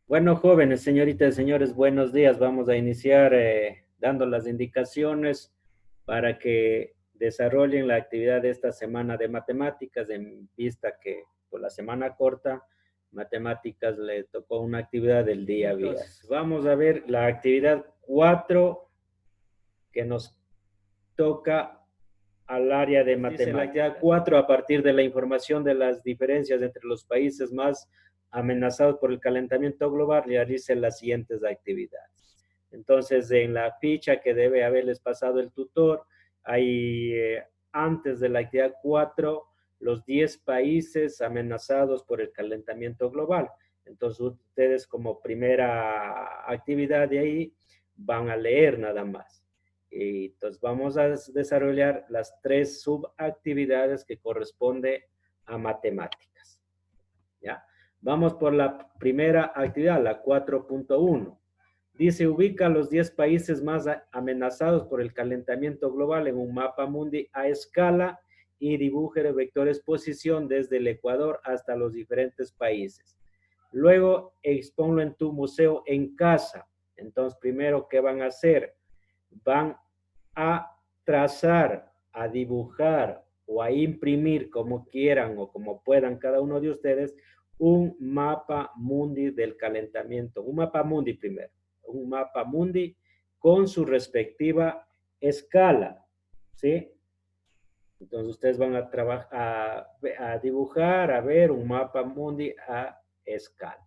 Bueno, jóvenes, señoritas y señores, buenos días. Vamos a iniciar dando las indicaciones para que desarrollen la actividad de esta semana de matemáticas, en vista que por la semana corta, matemáticas le tocó una actividad del día viernes. Entonces, vamos a ver la actividad 4 que nos toca al área de matemáticas. Dice la actividad 4, a partir de la información de las diferencias entre los países más amenazados por el calentamiento global, realicen las siguientes actividades. Entonces, en la ficha que debe haberles pasado el tutor, hay antes de la actividad 4, los 10 países amenazados por el calentamiento global. Entonces, ustedes como primera actividad de ahí van a leer nada más. Y entonces vamos a desarrollar las tres subactividades que corresponde a matemáticas. ¿Ya? Vamos por la primera actividad, la 4.1. Dice, ubica los 10 países más amenazados por el calentamiento global en un mapa mundi a escala y dibuje de vectores posición desde el Ecuador hasta los diferentes países. Luego, exponlo en tu museo en casa. Entonces, primero, ¿qué van a hacer? Van a trazar, a dibujar o a imprimir como quieran o como puedan cada uno de ustedes un mapa mundi del calentamiento. Un mapa mundi primero. Un mapa mundi con su respectiva escala. ¿Sí? Entonces ustedes van a trabajar, a dibujar, a ver un mapa mundi a escala.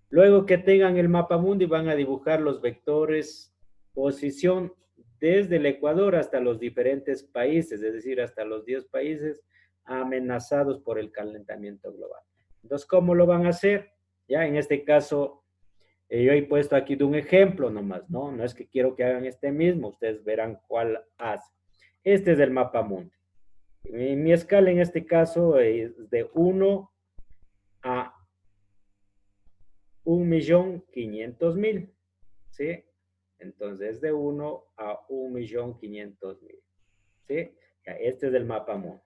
Luego que tengan el mapa mundi van a dibujar los vectores posición desde el Ecuador hasta los diferentes países, es decir, hasta los 10 países amenazados por el calentamiento global. Entonces, ¿cómo lo van a hacer? Ya en este caso, yo he puesto aquí de un ejemplo nomás, ¿no? No es que quiero que hagan este mismo, ustedes verán cuál hace. Este es el mapa mundi. Mi escala en este caso es de 1 a 1.500.000, ¿sí? Entonces, de 1 a 1.500.000, ¿sí? Ya, este es el mapa mundi,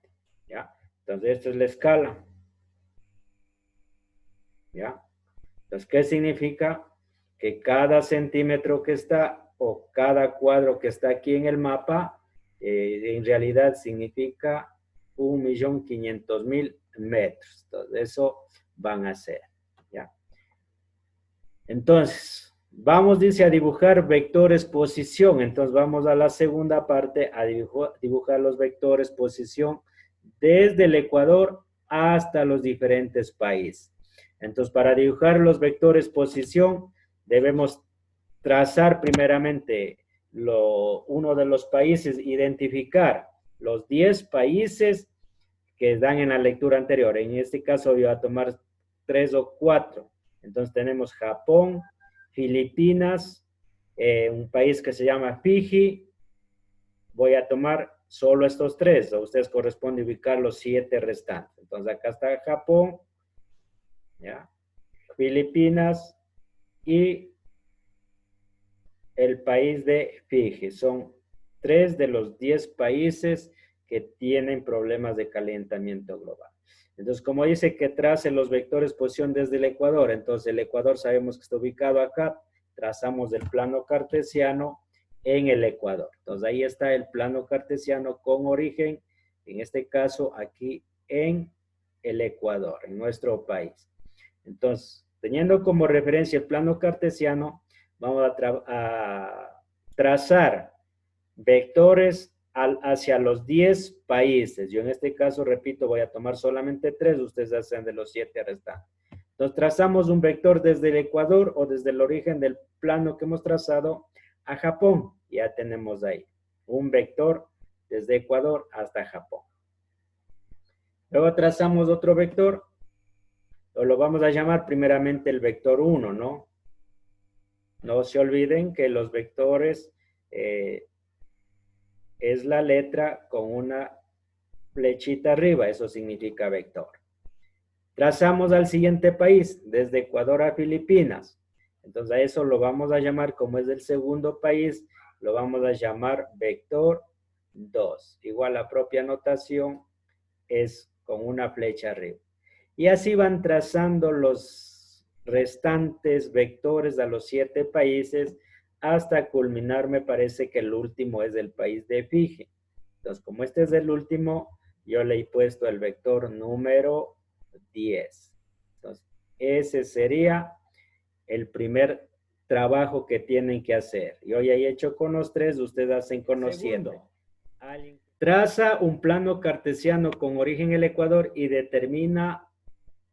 ¿ya? Entonces, esta es la escala, ¿ya? Entonces, ¿qué significa? Que cada centímetro que está o cada cuadro que está aquí en el mapa, en realidad significa 1.500.000 metros. Entonces, eso van a ser, ¿ya? Entonces, vamos, dice, a dibujar vectores posición. Entonces, vamos a la segunda parte, a dibujar los vectores posición desde el Ecuador hasta los diferentes países. Entonces, para dibujar los vectores posición, debemos trazar primeramente uno de los países, identificar los 10 países que dan en la lectura anterior. En este caso, voy a tomar 3 o 4. Entonces tenemos Japón, Filipinas, un país que se llama Fiji. Voy a tomar solo estos 3. A ustedes corresponde ubicar los 7 restantes. Entonces acá está Japón, ¿ya? Filipinas y el país de Fiji. Son 3 de los 10 países que tienen problemas de calentamiento global. Entonces, como dice que trace los vectores posición desde el Ecuador, entonces el Ecuador sabemos que está ubicado acá, trazamos el plano cartesiano en el Ecuador. Entonces, ahí está el plano cartesiano con origen, en este caso, aquí en el Ecuador, en nuestro país. Entonces, teniendo como referencia el plano cartesiano, vamos a trazar vectores hacia los 10 países. Yo en este caso, repito, voy a tomar solamente 3, ustedes hacen de los 7 restantes. Entonces trazamos un vector desde el Ecuador o desde el origen del plano que hemos trazado a Japón. Ya tenemos ahí un vector desde Ecuador hasta Japón. Luego trazamos otro vector, lo vamos a llamar primeramente el vector 1, ¿no? No se olviden que los vectores es la letra con una flechita arriba, eso significa vector. Trazamos al siguiente país, desde Ecuador a Filipinas. Entonces a eso lo vamos a llamar, como es el segundo país, lo vamos a llamar vector 2. Igual la propia notación es con una flecha arriba. Y así van trazando restantes vectores a los 7 países hasta culminar, me parece que el último es el país de Fiji. Entonces, como este es el último, yo le he puesto el vector número 10. Entonces, ese sería el primer trabajo que tienen que hacer. Yo ya he hecho con los 3, ustedes hacen con los 7. Traza un plano cartesiano con origen en el Ecuador y determina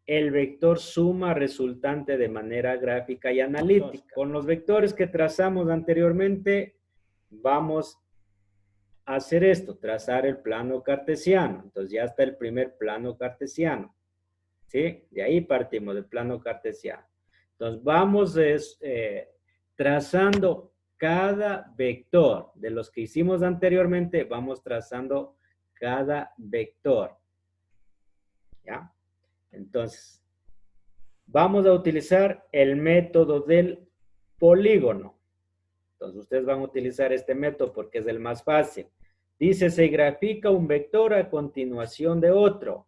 el vector suma resultante de manera gráfica y analítica. Entonces, con los vectores que trazamos anteriormente, vamos a hacer esto, trazar el plano cartesiano. Entonces ya está el primer plano cartesiano. ¿Sí? De ahí partimos del plano cartesiano. Entonces vamos trazando cada vector de los que hicimos anteriormente, vamos trazando cada vector. ¿Ya? Entonces, vamos a utilizar el método del polígono. Entonces, ustedes van a utilizar este método porque es el más fácil. Dice, se grafica un vector a continuación de otro.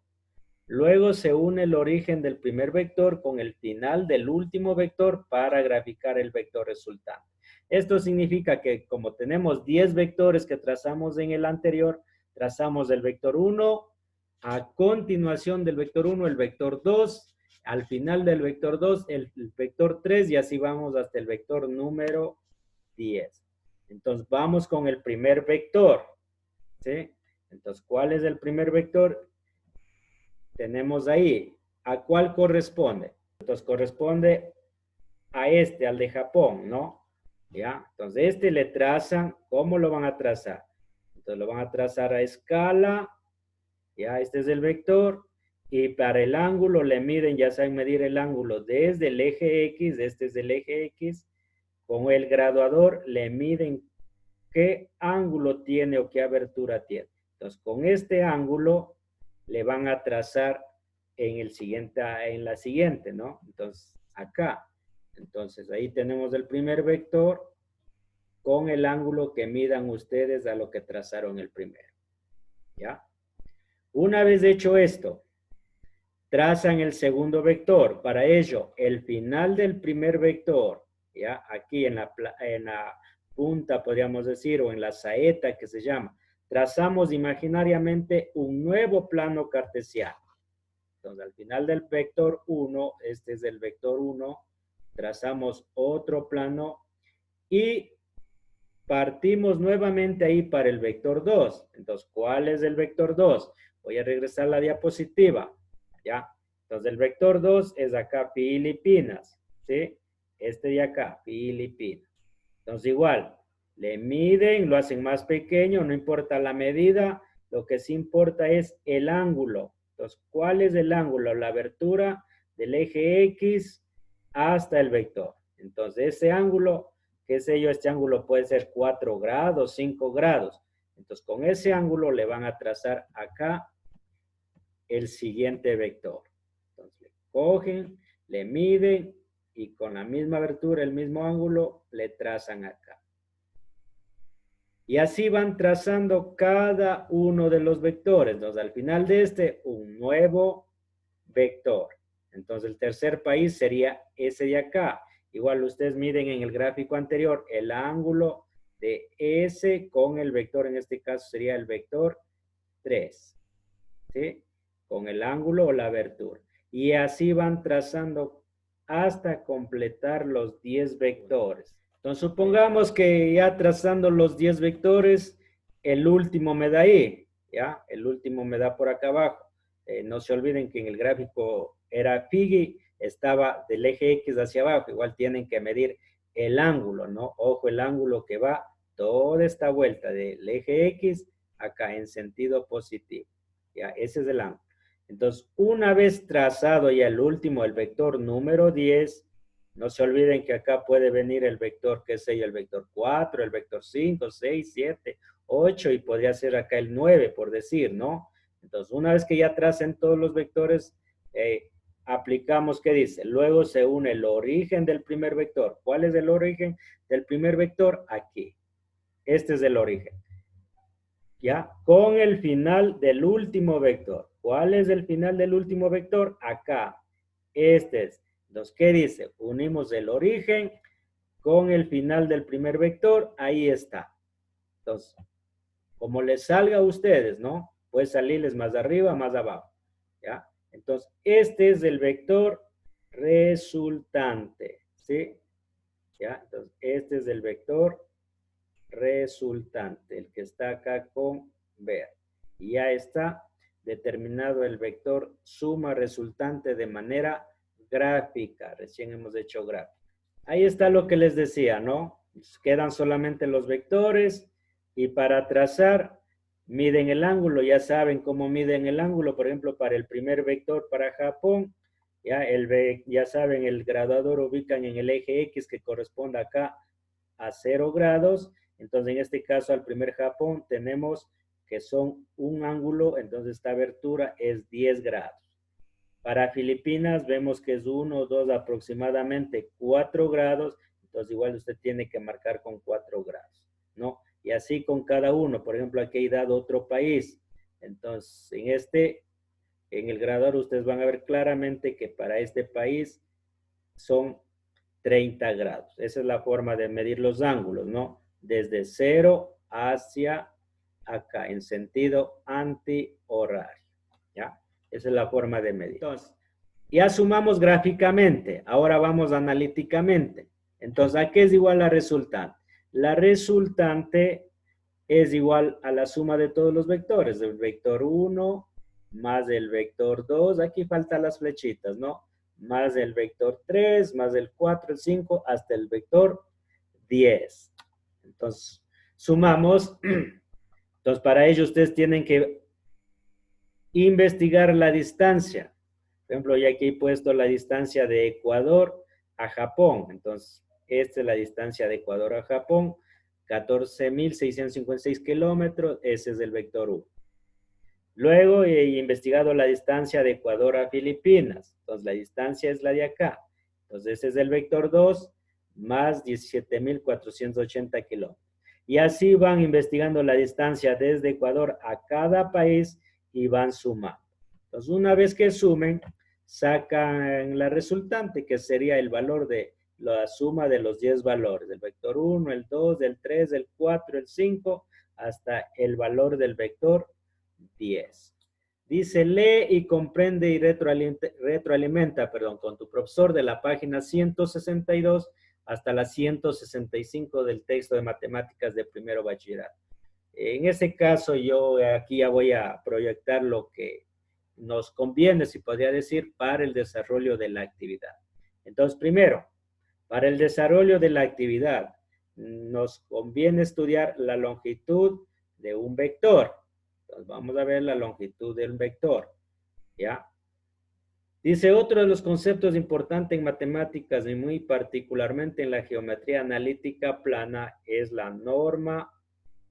Luego se une el origen del primer vector con el final del último vector para graficar el vector resultante. Esto significa que como tenemos 10 vectores que trazamos en el anterior, trazamos el vector 1, a continuación del vector 1 el vector 2, al final del vector 2 el vector 3 y así vamos hasta el vector número 10. Entonces vamos con el primer vector. ¿Sí? Entonces, ¿cuál es el primer vector? Tenemos ahí, ¿a cuál corresponde? Entonces corresponde a este, al de Japón, ¿no? ¿Ya? Entonces este le trazan, ¿cómo lo van a trazar? Entonces lo van a trazar a escala, ya este es el vector, y para el ángulo le miden, ya saben medir el ángulo desde el eje X, este es el eje X, con el graduador le miden qué ángulo tiene o qué abertura tiene. Entonces con este ángulo le van a trazar en la siguiente, ¿no? Entonces, acá. Entonces, ahí tenemos el primer vector con el ángulo que midan ustedes a lo que trazaron el primero. ¿Ya? Una vez hecho esto, trazan el segundo vector. Para ello, el final del primer vector, ¿ya? Aquí en la punta, podríamos decir, o en la saeta que se llama, trazamos imaginariamente un nuevo plano cartesiano. Entonces, al final del vector 1, este es el vector 1, trazamos otro plano y partimos nuevamente ahí para el vector 2. Entonces, ¿cuál es el vector 2? Voy a regresar a la diapositiva, ¿ya? Entonces, el vector 2 es acá, Filipinas, ¿sí? Este de acá, Filipinas. Entonces, igual, le miden, lo hacen más pequeño, no importa la medida, lo que sí importa es el ángulo. Entonces, ¿cuál es el ángulo? La abertura del eje X hasta el vector. Entonces, ese ángulo, qué sé yo, este ángulo puede ser 4 grados, 5 grados. Entonces, con ese ángulo le van a trazar acá el siguiente vector. Entonces, le cogen, le miden y con la misma abertura, el mismo ángulo, le trazan acá. Y así van trazando cada uno de los vectores. Entonces, al final de este, un nuevo vector. Entonces, el tercer país sería ese de acá. Igual ustedes miden en el gráfico anterior el ángulo de S con el vector, en este caso sería el vector 3. ¿Sí? Con el ángulo o la abertura. Y así van trazando hasta completar los 10 vectores. Entonces, supongamos que ya trazando los 10 vectores, el último me da ahí, ¿ya? El último me da por acá abajo. No se olviden que en el gráfico era Fiji, estaba del eje X hacia abajo. Igual tienen que medir el ángulo, ¿no? Ojo, el ángulo que va toda esta vuelta del eje X acá en sentido positivo. ¿Ya? Ese es el ángulo. Entonces, una vez trazado ya el último, el vector número 10, no se olviden que acá puede venir el vector, qué sé yo, el vector 4, el vector 5, 6, 7, 8 y podría ser acá el 9, por decir, ¿no? Entonces, una vez que ya tracen todos los vectores, aplicamos, ¿qué dice? Luego se une el origen del primer vector. ¿Cuál es el origen del primer vector? Aquí. Este es el origen. ¿Ya? Con el final del último vector. ¿Cuál es el final del último vector? Acá. Este es. Entonces, ¿qué dice? Unimos el origen con el final del primer vector, ahí está. Entonces, como les salga a ustedes, ¿no? Puede salirles más arriba, más abajo, ¿ya? Entonces, este es el vector resultante, ¿sí? ¿Ya? Entonces, este es el vector resultante, el que está acá con ver. Y ya está determinado el vector suma resultante de manera gráfica. Recién hemos hecho gráfica. Ahí está lo que les decía, ¿no? Quedan solamente los vectores y para trazar miden el ángulo. Ya saben cómo miden el ángulo. Por ejemplo, para el primer vector para Japón, ya saben, el graduador ubican en el eje X que corresponde acá a 0 grados. Entonces, en este caso, al primer Japón tenemos que son un ángulo, entonces esta abertura es 10 grados. Para Filipinas vemos que es 1, 2, aproximadamente 4 grados, entonces igual usted tiene que marcar con 4 grados, ¿no? Y así con cada uno. Por ejemplo, aquí he dado otro país. Entonces, en el graduador ustedes van a ver claramente que para este país son 30 grados. Esa es la forma de medir los ángulos, ¿no? Desde 0 hacia acá, en sentido antihorario, ¿ya? Esa es la forma de medir. Entonces, ya sumamos gráficamente, ahora vamos analíticamente. Entonces, ¿a qué es igual la resultante? La resultante es igual a la suma de todos los vectores, del vector 1 más el vector 2, aquí faltan las flechitas, ¿no? Más el vector 3, más el 4, el 5, hasta el vector 10. Entonces, sumamos. Entonces, para ello ustedes tienen que investigar la distancia. Por ejemplo, ya aquí he puesto la distancia de Ecuador a Japón. Entonces, esta es la distancia de Ecuador a Japón, 14.656 kilómetros. Ese es el vector 1. Luego he investigado la distancia de Ecuador a Filipinas. Entonces, la distancia es la de acá. Entonces, ese es el vector 2 más 17.480 kilómetros. Y así van investigando la distancia desde Ecuador a cada país y van sumando. Entonces, una vez que sumen, sacan la resultante, que sería el valor de la suma de los 10 valores, del vector 1, el 2, el 3, el 4, el 5, hasta el valor del vector 10. Dice, lee y comprende y retroalimenta, con tu profesor de la página 162 hasta la 165 del texto de matemáticas de primero bachillerato. En ese caso, yo aquí ya voy a proyectar lo que nos conviene, si podría decir, para el desarrollo de la actividad. Entonces, primero, para el desarrollo de la actividad, nos conviene estudiar la longitud de un vector. Entonces, vamos a ver la longitud del vector, ¿ya? Dice, otro de los conceptos importantes en matemáticas y muy particularmente en la geometría analítica plana es la norma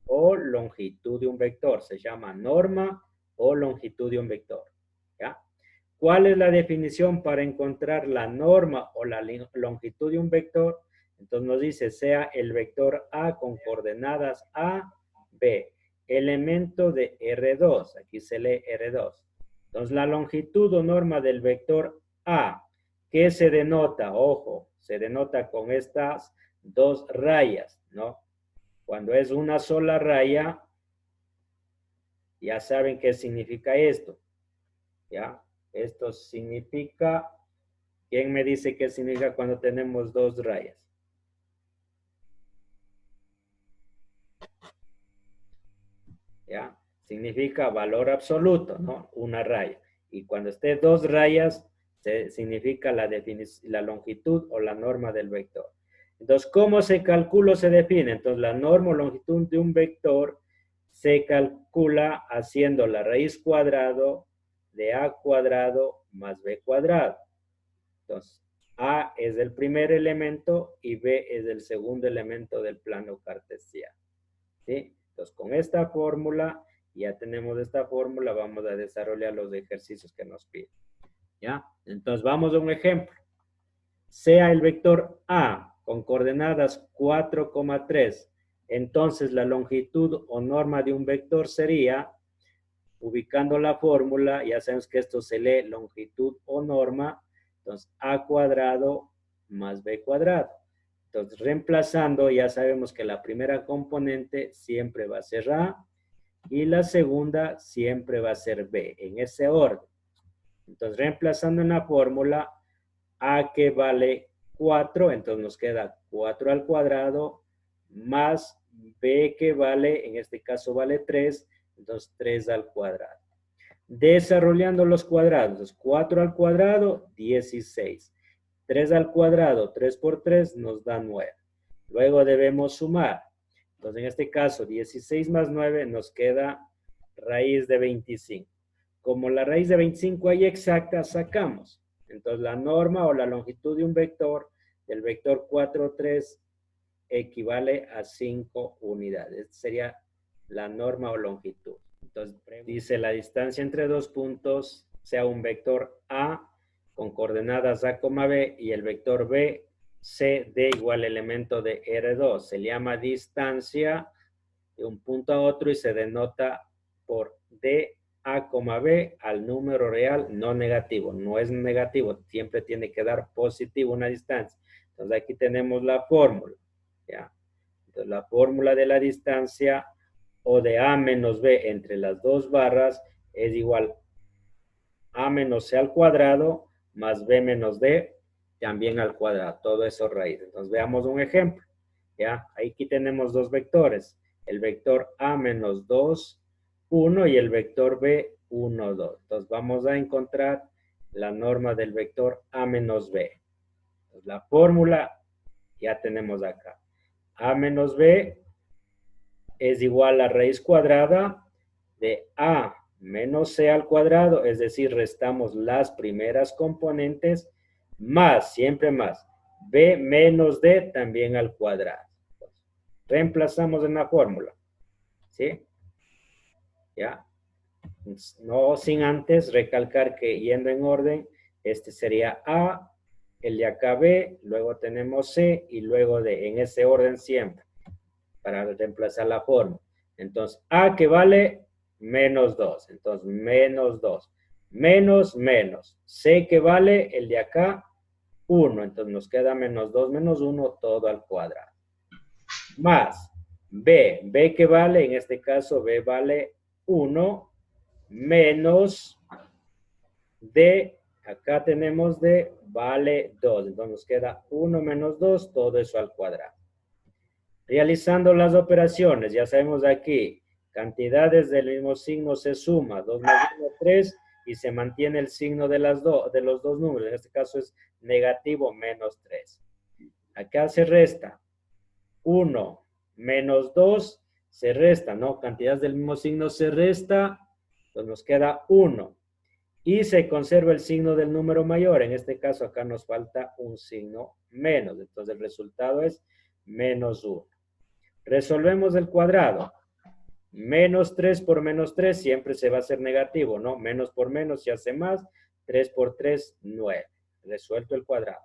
o longitud de un vector. Se llama norma o longitud de un vector, ¿ya? ¿Cuál es la definición para encontrar la norma o la longitud de un vector? Entonces nos dice, sea el vector A con coordenadas A, B, elemento de R2. Aquí se lee R2. Entonces la longitud o norma del vector A, ¿qué se denota? Ojo, se denota con estas dos rayas, ¿no? Cuando es una sola raya, ya saben qué significa esto, ¿ya? Esto significa, ¿quién me dice qué significa cuando tenemos dos rayas? ¿Ya? Significa valor absoluto, ¿no? Una raya. Y cuando esté dos rayas, significa la longitud o la norma del vector. Entonces, ¿cómo se calcula o se define? Entonces, la norma o longitud de un vector se calcula haciendo la raíz cuadrado de a cuadrado más b cuadrado. Entonces, a es el primer elemento y b es el segundo elemento del plano cartesiano. ¿Sí? Entonces, con esta fórmula, ya tenemos esta fórmula, vamos a desarrollar los ejercicios que nos piden. ¿Ya? Entonces, vamos a un ejemplo. Sea el vector A con coordenadas 4,3, entonces la longitud o norma de un vector sería, ubicando la fórmula, ya sabemos que esto se lee longitud o norma, Entonces, a cuadrado más b cuadrado. Entonces, reemplazando, ya sabemos que la primera componente siempre va a ser a y la segunda siempre va a ser b, en ese orden. Entonces, reemplazando en la fórmula, a que vale 4, entonces nos queda 4 al cuadrado, más b que vale, en este caso vale 3, entonces 3 al cuadrado. Desarrollando los cuadrados, 4 al cuadrado, 16. 3 al cuadrado, 3 por 3 nos da 9. Luego debemos sumar. Entonces, en este caso, 16 más 9 nos queda raíz de 25. Como la raíz de 25 hay exacta, sacamos. Entonces, la norma o la longitud de un vector, del vector 4, 3, equivale a 5 unidades. Esta sería la norma o longitud. Entonces, dice la distancia entre dos puntos sea un vector A con coordenadas A, B y el vector B, C, D igual elemento de R2. Se le llama distancia de un punto a otro y se denota por D, A, B al número real no negativo. No es negativo, siempre tiene que dar positivo una distancia. Entonces, aquí tenemos la fórmula. ¿Ya? Entonces, la fórmula de la distancia o de A menos B entre las dos barras es igual A menos C al cuadrado más B menos D también al cuadrado. Todo eso raíz. Entonces, veamos un ejemplo. ¿Ya? Aquí tenemos dos vectores. El vector A menos 2, 1 y el vector B, 1, 2. Entonces, vamos a encontrar la norma del vector A menos B. Entonces, la fórmula ya tenemos acá. A menos B es igual a raíz cuadrada de A menos C al cuadrado, es decir, restamos las primeras componentes, más, siempre más, B menos D también al cuadrado. Reemplazamos en la fórmula, ¿sí? ¿Ya? No sin antes recalcar que yendo en orden, este sería A, el de acá B, luego tenemos C y luego D, en ese orden siempre, para reemplazar la fórmula. Entonces, A que vale menos 2. Entonces, menos 2. Menos. C que vale el de acá 1. Entonces, nos queda menos 2 menos 1 todo al cuadrado. Más B. B que vale, en este caso, B vale 1 menos D. Acá tenemos D vale 2. Entonces, nos queda 1 menos 2, todo eso al cuadrado. Realizando las operaciones, ya sabemos aquí, cantidades del mismo signo se suma, 2 más 1, 3, y se mantiene el signo de los dos números, en este caso es negativo menos 3. Acá se resta, 1 menos 2, se resta, ¿no? Cantidades del mismo signo se resta, entonces nos queda 1. Y se conserva el signo del número mayor, en este caso acá nos falta un signo menos, entonces el resultado es menos 1. Resolvemos el cuadrado. Menos 3 por menos 3 siempre se va a hacer negativo, ¿no? Menos por menos se hace más. 3 por 3, 9. Resuelto el cuadrado.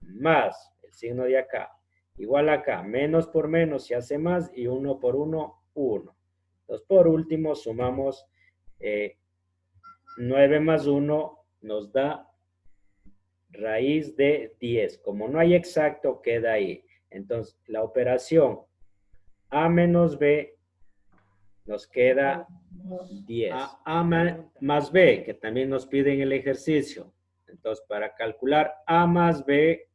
Más el signo de acá. Igual acá. Menos por menos se hace más y 1 por 1, 1. Entonces, por último, sumamos 9 más 1 nos da raíz de 10. Como no hay exacto, queda ahí. Entonces, la operación A menos B nos queda 10. A más B, que también nos piden el ejercicio. Entonces, para calcular A más B,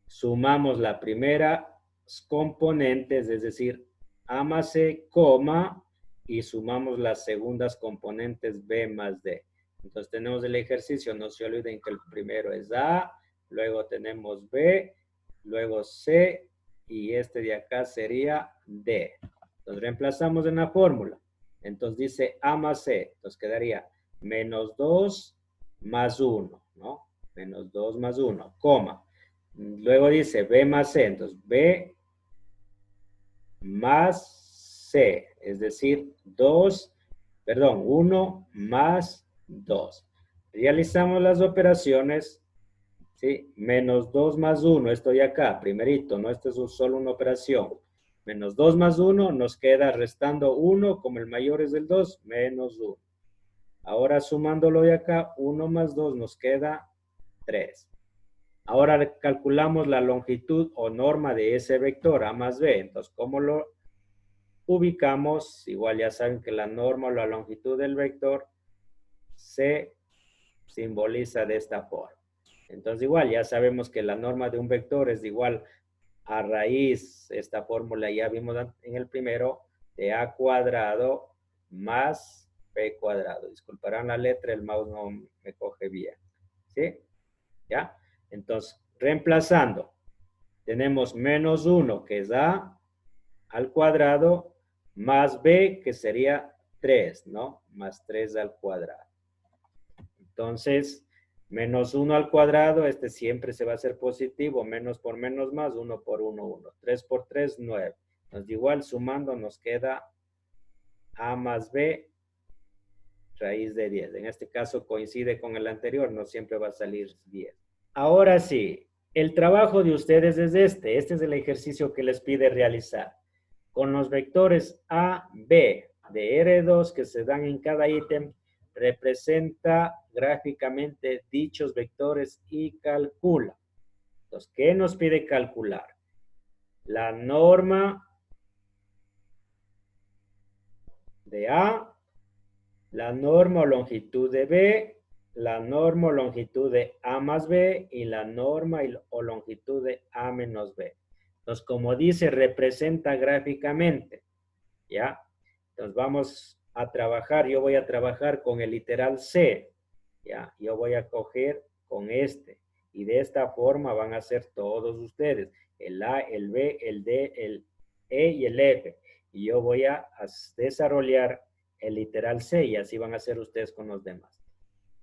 sumamos la primera componentes, es decir, A más C, coma, y sumamos las segundas componentes B más D. Entonces, tenemos el ejercicio. No se olviden que el primero es A, luego tenemos B, luego C, y este de acá sería D. Entonces reemplazamos en la fórmula. Entonces dice A más C. Entonces quedaría menos 2 más 1, ¿no? Menos 2 más 1, coma. Luego dice B más C. Entonces B más C. Es decir, 1 más 2. Realizamos las operaciones. ¿Sí? Menos 2 más 1, estoy acá, primerito, ¿no? Esto es solo una operación. Menos 2 más 1 nos queda restando 1, como el mayor es el 2, menos 1. Ahora sumándolo de acá, 1 más 2 nos queda 3. Ahora calculamos la longitud o norma de ese vector, A más B. Entonces, ¿cómo lo ubicamos? Igual ya saben que la norma o la longitud del vector se simboliza de esta forma. Entonces, igual ya sabemos que la norma de un vector es igual a raíz, esta fórmula ya vimos en el primero, de A cuadrado más B cuadrado. Disculparán la letra, el mouse no me coge bien. ¿Sí? ¿Ya? Entonces, reemplazando, tenemos menos 1, que es A al cuadrado, más B, que sería 3, ¿no? Más 3 al cuadrado. Entonces, menos 1 al cuadrado, este siempre se va a hacer positivo, menos por menos más, 1 por 1, 1. 3 por 3, 9. Entonces, igual sumando nos queda A más B, raíz de 10. En este caso coincide con el anterior, no siempre va a salir 10. Ahora sí, el trabajo de ustedes es este. Este es el ejercicio que les pide realizar. Con los vectores A, B de R2 que se dan en cada ítem, representa gráficamente dichos vectores y calcula. Entonces, ¿qué nos pide calcular? La norma de A, la norma o longitud de B, la norma o longitud de A más B y la norma o longitud de A menos B. Entonces, como dice, representa gráficamente, ¿ya? Entonces, vamos a trabajar, yo voy a trabajar con el literal C, ¿ya? Yo voy a coger con este, y de esta forma van a ser todos ustedes, el A, el B, el D, el E y el F, y yo voy a desarrollar el literal C, y así van a ser ustedes con los demás,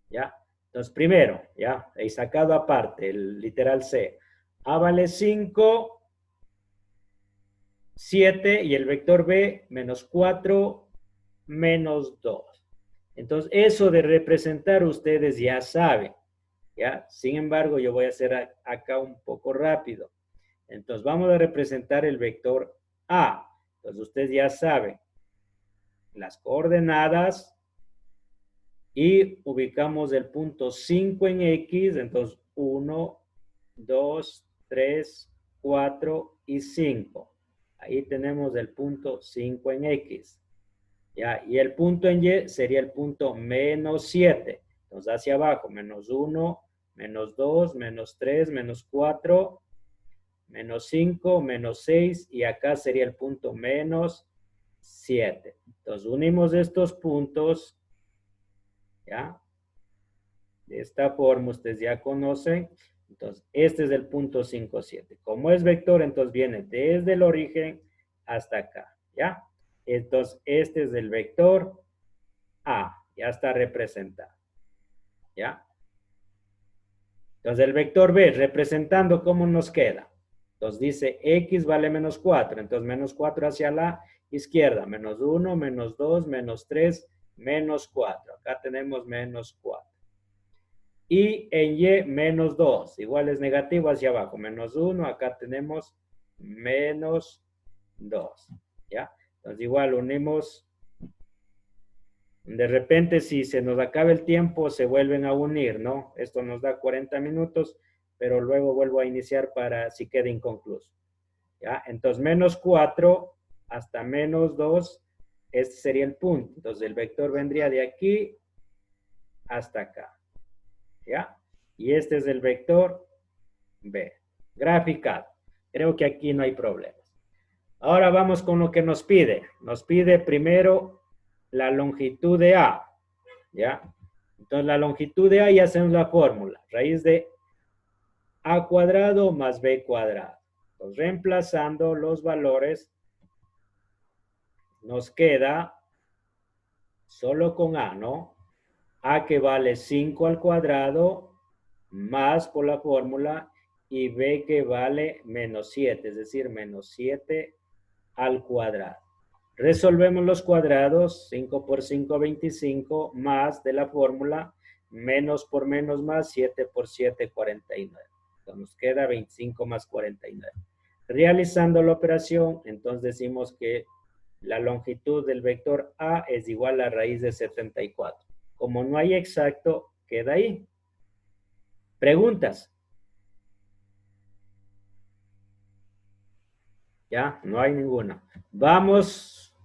¿ya? Entonces, primero, ¿ya? He sacado aparte el literal C. A vale 5, 7 y el vector B menos 4, menos 2. Entonces, eso de representar ustedes ya saben, ¿ya? Sin embargo, yo voy a hacer acá un poco rápido. Entonces, vamos a representar el vector A. Entonces, ustedes ya saben las coordenadas y ubicamos el punto 5 en X. Entonces, 1, 2, 3, 4 y 5. Ahí tenemos el punto 5 en X. ¿Ya? Y el punto en Y sería el punto menos 7. Entonces, hacia abajo, menos 1, menos 2, menos 3, menos 4, menos 5, menos 6, y acá sería el punto menos 7. Entonces, unimos estos puntos, ¿ya? De esta forma, ustedes ya conocen. Entonces, este es el punto 5, 7. Como es vector, entonces viene desde el origen hasta acá, ¿ya? Entonces, este es el vector A, ya está representado, ¿ya? Entonces, el vector B, representando, ¿cómo nos queda? Entonces, dice X vale menos 4, entonces menos 4 hacia la izquierda, menos 1, menos 2, menos 3, menos 4. Acá tenemos menos 4. Y en Y, menos 2, igual es negativo hacia abajo, menos 1, acá tenemos menos 2, ¿ya? Entonces, igual unimos. De repente, si se nos acaba el tiempo, se vuelven a unir, ¿no? Esto nos da 40 minutos, pero luego vuelvo a iniciar para si queda inconcluso. ¿Ya? Entonces, menos 4 hasta menos 2, este sería el punto. Entonces, el vector vendría de aquí hasta acá. ¿Ya? Y este es el vector B. Graficado. Creo que aquí no hay problemas. Ahora vamos con lo que nos pide. Nos pide primero la longitud de A, ¿ya? Entonces, la longitud de A ya hacemos la fórmula, raíz de A cuadrado más B cuadrado. Entonces, reemplazando los valores, nos queda solo con A, ¿no? A que vale 5 al cuadrado, más por la fórmula, y B que vale menos 7, es decir, menos 7 al cuadrado. Resolvemos los cuadrados, 5 por 5, 25, más de la fórmula, menos por menos más, 7 por 7, 49. Entonces nos queda 25 más 49. Realizando la operación, entonces decimos que la longitud del vector A es igual a raíz de 74. Como no hay exacto, queda ahí. ¿Preguntas? Ya, no hay ninguna. Vamos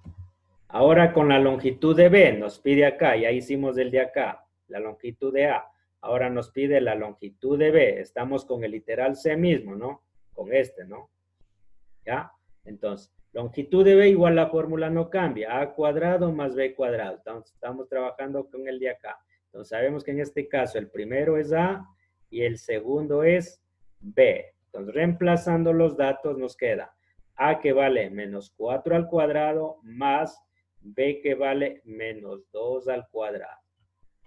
ahora con la longitud de B. Nos pide acá, ya hicimos el de acá, la longitud de A. Ahora nos pide la longitud de B. Estamos con el literal C mismo, ¿no? Con este, ¿no? ¿Ya? Entonces, longitud de B igual la fórmula no cambia. A cuadrado más B cuadrado. Estamos trabajando con el de acá. Entonces, sabemos que en este caso el primero es A y el segundo es B. Entonces, reemplazando los datos nos queda A que vale menos 4 al cuadrado más B que vale menos 2 al cuadrado.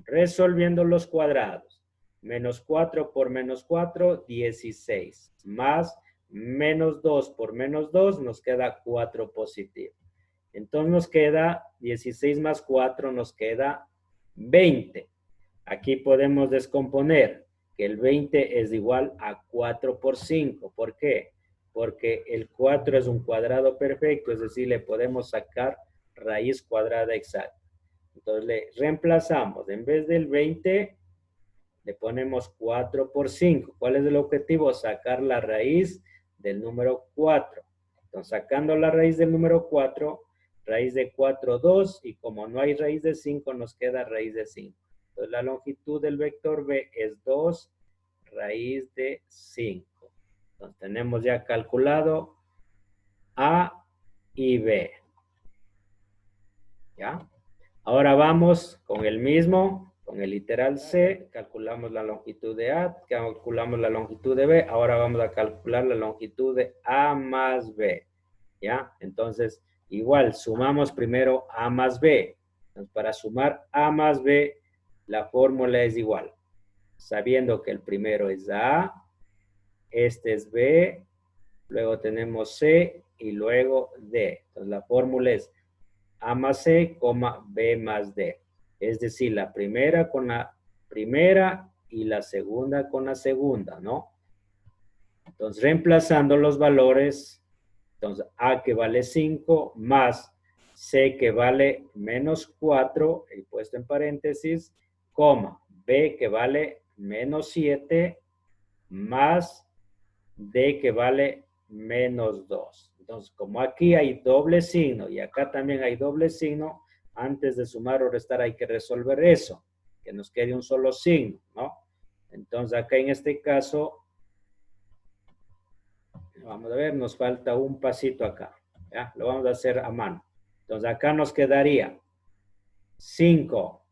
Resolviendo los cuadrados. Menos 4 por menos 4, 16. Más menos 2 por menos 2 nos queda 4 positivo. Entonces nos queda 16 más 4 nos queda 20. Aquí podemos descomponer que el 20 es igual a 4 por 5. ¿Por qué? Porque el 4 es un cuadrado perfecto, es decir, le podemos sacar raíz cuadrada exacta. Entonces le reemplazamos, en vez del 20, le ponemos 4 por 5. ¿Cuál es el objetivo? Sacar la raíz del número 4. Entonces, sacando la raíz del número 4, raíz de 4, 2, y como no hay raíz de 5, nos queda raíz de 5. Entonces, la longitud del vector B es 2 raíz de 5. Entonces, tenemos ya calculado A y B. ¿Ya? Ahora vamos con el mismo, con el literal C, calculamos la longitud de A, calculamos la longitud de B, ahora vamos a calcular la longitud de A más B, ¿ya? Entonces, igual, sumamos primero A más B. Entonces, para sumar A más B, la fórmula es igual, sabiendo que el primero es A, este es B, luego tenemos C y luego D. Entonces, la fórmula es A más C, B más D. Es decir, la primera con la primera y la segunda con la segunda, ¿no? Entonces, reemplazando los valores, entonces A que vale 5 más C que vale menos 4, he puesto en paréntesis, coma, B que vale menos 7 más D que vale menos 2. Entonces, como aquí hay doble signo y acá también hay doble signo, antes de sumar o restar hay que resolver eso, que nos quede un solo signo, ¿no? Entonces, acá en este caso, vamos a ver, nos falta un pasito acá, ¿ya? Lo vamos a hacer a mano. Entonces, acá nos quedaría 5,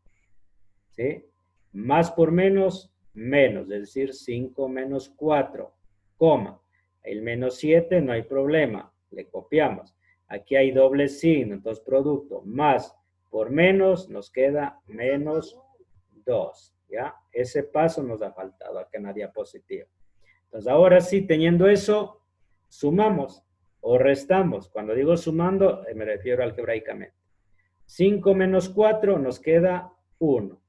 ¿sí? Más por menos, menos, es decir, 5 menos 4, coma. El menos 7 no hay problema, le copiamos. Aquí hay doble signo, entonces producto más por menos nos queda menos 2, ¿ya? Ese paso nos ha faltado acá en la diapositiva. Entonces ahora sí, teniendo eso, sumamos o restamos. Cuando digo sumando, me refiero algebraicamente. 5 menos 4 nos queda 1.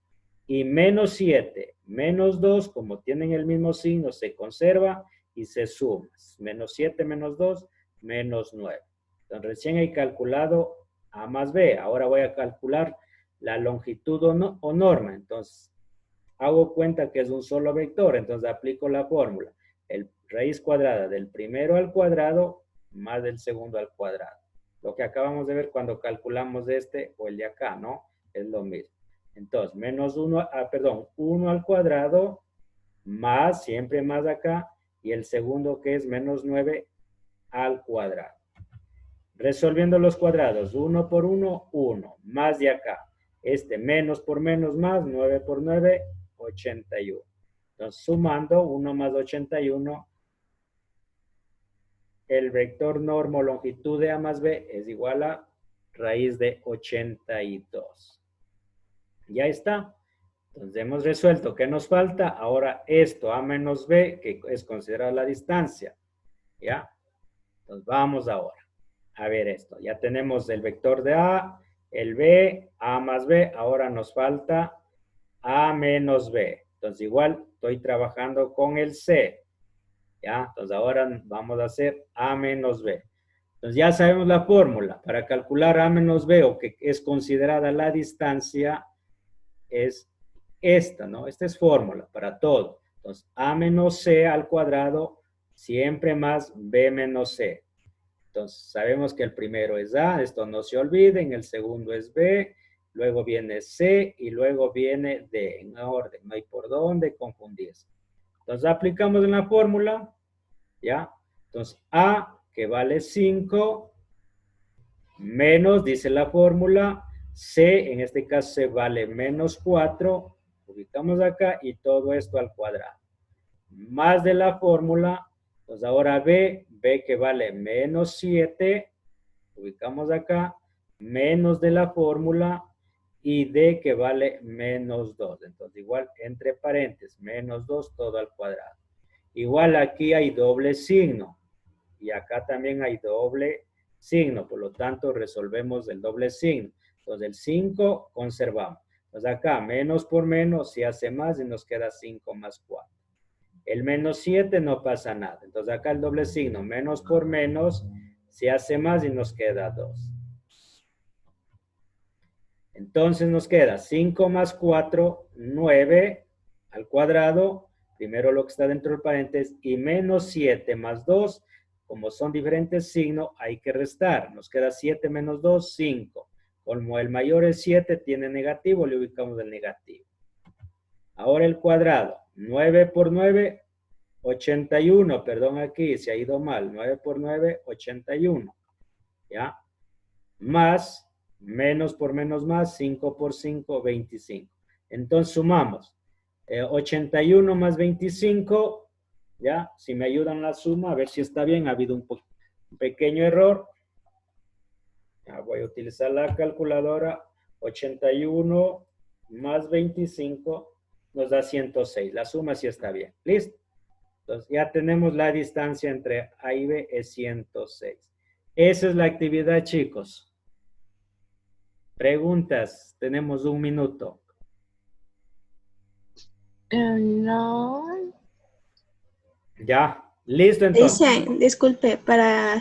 Y menos 7, menos 2, como tienen el mismo signo, se conserva y se suma. Menos 7 menos 2, menos 9. Entonces, recién he calculado A más B. Ahora voy a calcular la longitud o norma. Entonces, hago cuenta que es un solo vector. Entonces, aplico la fórmula. El raíz cuadrada del primero al cuadrado más del segundo al cuadrado. Lo que acabamos de ver cuando calculamos este o el de acá, ¿no? Es lo mismo. Entonces, menos 1, 1 al cuadrado, más, siempre más acá, y el segundo que es menos 9 al cuadrado. Resolviendo los cuadrados, 1 por 1, 1, más de acá. Este menos por menos más, 9 por 9, 81. Entonces, sumando 1 más 81, el vector normo longitud de A más B es igual a raíz de 82. Ya está. Entonces hemos resuelto. ¿Qué nos falta? Ahora esto, A menos B, que es considerada la distancia. ¿Ya? Entonces vamos ahora a ver esto. Ya tenemos el vector de A, el B, A más B. Ahora nos falta A menos B. Entonces igual estoy trabajando con el C. ¿Ya? Entonces ahora vamos a hacer A menos B. Entonces ya sabemos la fórmula. Para calcular A menos B, o que es considerada la distancia, es esta, ¿no? Esta es fórmula para todo. Entonces, A menos C al cuadrado siempre más B menos C. Entonces, sabemos que el primero es A, esto no se olviden, el segundo es B, luego viene C y luego viene D, en orden, no hay por dónde confundirse. Entonces, aplicamos en la fórmula, ¿ya? Entonces, A, que vale 5, menos, dice la fórmula, C, en este caso se vale menos 4, ubicamos acá y todo esto al cuadrado. Más de la fórmula, pues ahora B que vale menos 7, ubicamos acá, menos de la fórmula, y D que vale menos 2. Entonces, igual, entre paréntesis, menos 2 todo al cuadrado. Igual aquí hay doble signo, y acá también hay doble signo, por lo tanto, resolvemos el doble signo. Entonces, el 5 conservamos. Entonces, acá, menos por menos, se hace más y nos queda 5 más 4. El menos 7 no pasa nada. Entonces acá el doble signo, menos por menos, se hace más y nos queda 2. Entonces nos queda 5 más 4, 9 al cuadrado. Primero lo que está dentro del paréntesis. Y menos 7 más 2. Como son diferentes signos, hay que restar. Nos queda 7 menos 2, 5. Como el mayor es 7, tiene negativo, le ubicamos el negativo. Ahora el cuadrado. 9 por 9, 81, perdón, aquí se ha ido mal, 9 por 9, 81, ¿ya? Más, menos por menos más, 5 por 5, 25. Entonces sumamos, 81 más 25, ¿ya? Si me ayudan la suma, a ver si está bien, ha habido un pequeño error. Ya voy a utilizar la calculadora, 81 más 25 nos da 106, la suma sí está bien, ¿listo? Entonces ya tenemos la distancia entre A y B es 106. Esa es la actividad, chicos. Preguntas, tenemos 1 minuto. No. Ya, listo entonces. Dice, disculpe, para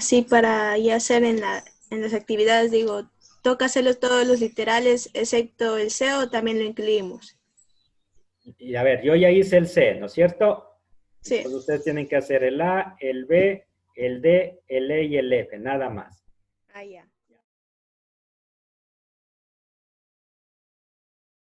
ya hacer en las actividades, digo, toca hacerlo todos los literales, excepto el C, o también lo incluimos. Y a ver, yo ya hice el C, ¿no es cierto? Sí. Entonces ustedes tienen que hacer el A, el B, el D, el E y el F, nada más. Ah, ya.